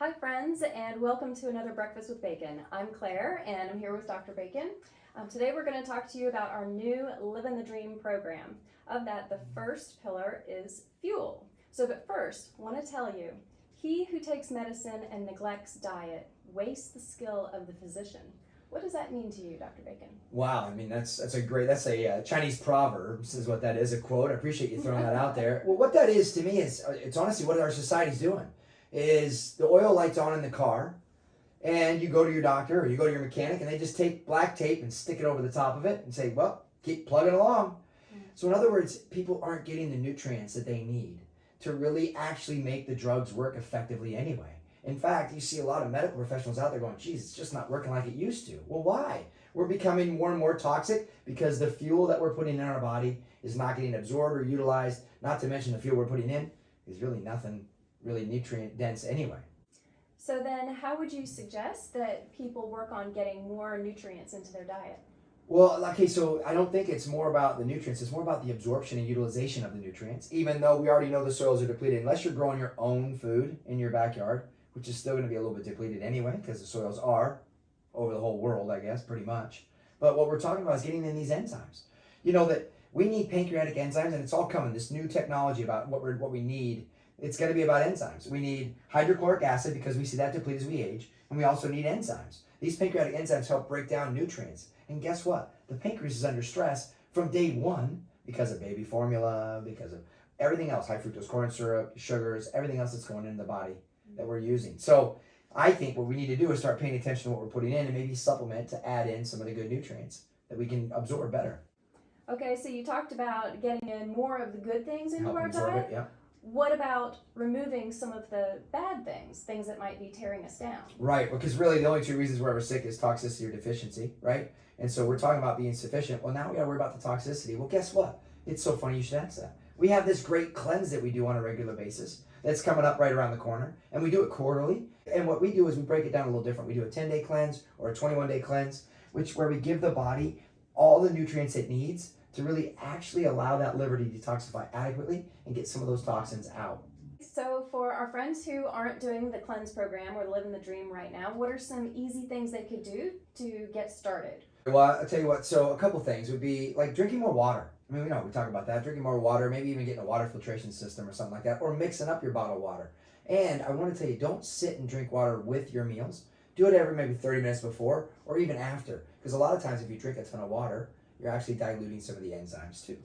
Hi friends, and welcome to another Breakfast with Bacon. I'm Claire and I'm here with Dr. Bacon. Today we're going to talk to you about our new Living the Dream program. Of that, the first pillar is fuel. But first, I want to tell you, he who takes medicine and neglects diet wastes the skill of the physician. What does that mean to you, Dr. Bacon? Wow, I mean that's a Chinese proverb is what that is, a quote. I appreciate you throwing that out there. Well, what that is to me is it's honestly what our society's doing. Is the oil light's on in the car, and you go to your doctor or you go to your mechanic, and they just take black tape and stick it over the top of it and say, well, keep plugging along. So in other words, people aren't getting the nutrients that they need to really actually make the drugs work effectively anyway. In fact, you see a lot of medical professionals out there going, geez, it's just not working like it used to. Well, why? We're becoming more and more toxic because the fuel that we're putting in our body is not getting absorbed or utilized, not to mention the fuel we're putting in is really nothing really nutrient dense anyway. So then how would you suggest that people work on getting more nutrients into their diet? Well, okay, so I don't think it's more about the nutrients, it's more about the absorption and utilization of the nutrients, even though we already know the soils are depleted. Unless you're growing your own food in your backyard, which is still going to be a little bit depleted anyway, because the soils are over the whole world, I guess, pretty much. But what we're talking about is getting in these enzymes. You know that we need pancreatic enzymes, and it's all coming, this new technology about what we need. It's going to be about enzymes. We need hydrochloric acid because we see that deplete as we age, and we also need enzymes. These pancreatic enzymes help break down nutrients. And guess what? The pancreas is under stress from day one because of baby formula, because of everything else, high fructose corn syrup, sugars, everything else that's going into the body that we're using. So I think what we need to do is start paying attention to what we're putting in and maybe supplement to add in some of the good nutrients that we can absorb better. Okay, so you talked about getting in more of the good things into our diet. Yeah. What about removing some of the bad things that might be tearing us down? Right, because really the only two reasons we're ever sick is toxicity or deficiency, right? And so we're talking about being sufficient. Well, now we got to worry about the toxicity. Well, guess what? It's so funny you should ask that. We have this great cleanse that we do on a regular basis that's coming up right around the corner, and we do it quarterly. And what we do is we break it down a little different. We do a 10-day cleanse or a 21-day cleanse, where we give the body all the nutrients it needs to really actually allow that liver to detoxify adequately and get some of those toxins out. So for our friends who aren't doing the cleanse program or living the dream right now, what are some easy things they could do to get started? Well, I'll tell you what, so a couple things would be like drinking more water. I mean, we talk about that, drinking more water, maybe even getting a water filtration system or something like that, or mixing up your bottled water. And I want to tell you, don't sit and drink water with your meals. Do it every maybe 30 minutes before or even after, because a lot of times if you drink a ton of water, you're actually diluting some of the enzymes too.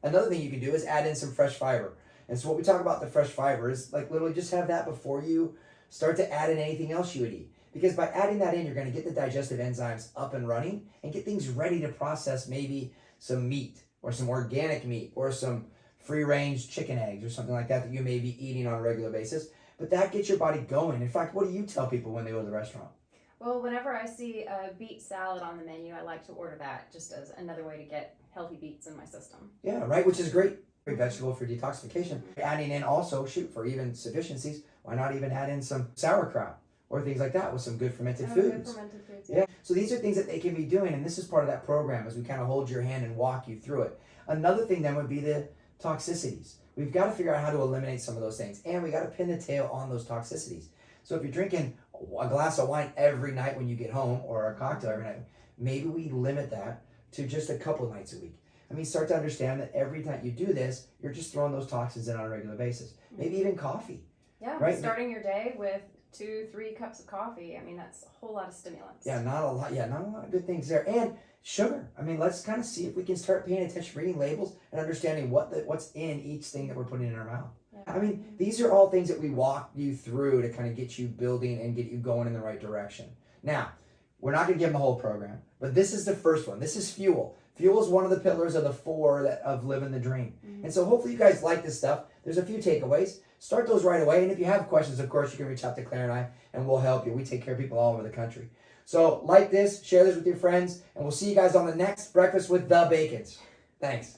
Another thing you can do is add in some fresh fiber. And so what we talk about the fresh fiber is like literally just have that before you start to add in anything else you would eat. Because by adding that in, you're going to get the digestive enzymes up and running and get things ready to process maybe some meat or some organic meat or some free-range chicken eggs or something like that you may be eating on a regular basis. But that gets your body going. In fact, what do you tell people when they go to the restaurant? Well, whenever I see a beet salad on the menu, I like to order that just as another way to get healthy beets in my system. Yeah, right, which is great. Great vegetable for detoxification. Adding in also, for even sufficiencies, why not even add in some sauerkraut or things like that with some good fermented foods? Good fermented foods, yeah. So these are things that they can be doing, and this is part of that program as we kind of hold your hand and walk you through it. Another thing then would be the toxicities. We've got to figure out how to eliminate some of those things, and we got to pin the tail on those toxicities. So if you're drinking a glass of wine every night when you get home or a cocktail every night, maybe we limit that to just a couple nights a week. I mean, start to understand that every time you do this, you're just throwing those toxins in on a regular basis. Maybe even coffee. Yeah, right? Starting your day with 2-3 cups of coffee. I mean, that's a whole lot of stimulants. Yeah, not a lot of good things there. And sugar. I mean, let's kind of see if we can start paying attention, reading labels, and understanding what's in each thing that we're putting in our mouth. I mean, these are all things that we walk you through to kind of get you building and get you going in the right direction. Now, we're not going to give them the whole program, but this is the first one. This is fuel. Fuel is one of the pillars of the four of living the dream. And so hopefully you guys like this stuff. There's a few takeaways. Start those right away. And if you have questions, of course, you can reach out to Claire and I, and we'll help you. We take care of people all over the country. So like this, share this with your friends, and we'll see you guys on the next Breakfast with the Bacons. Thanks.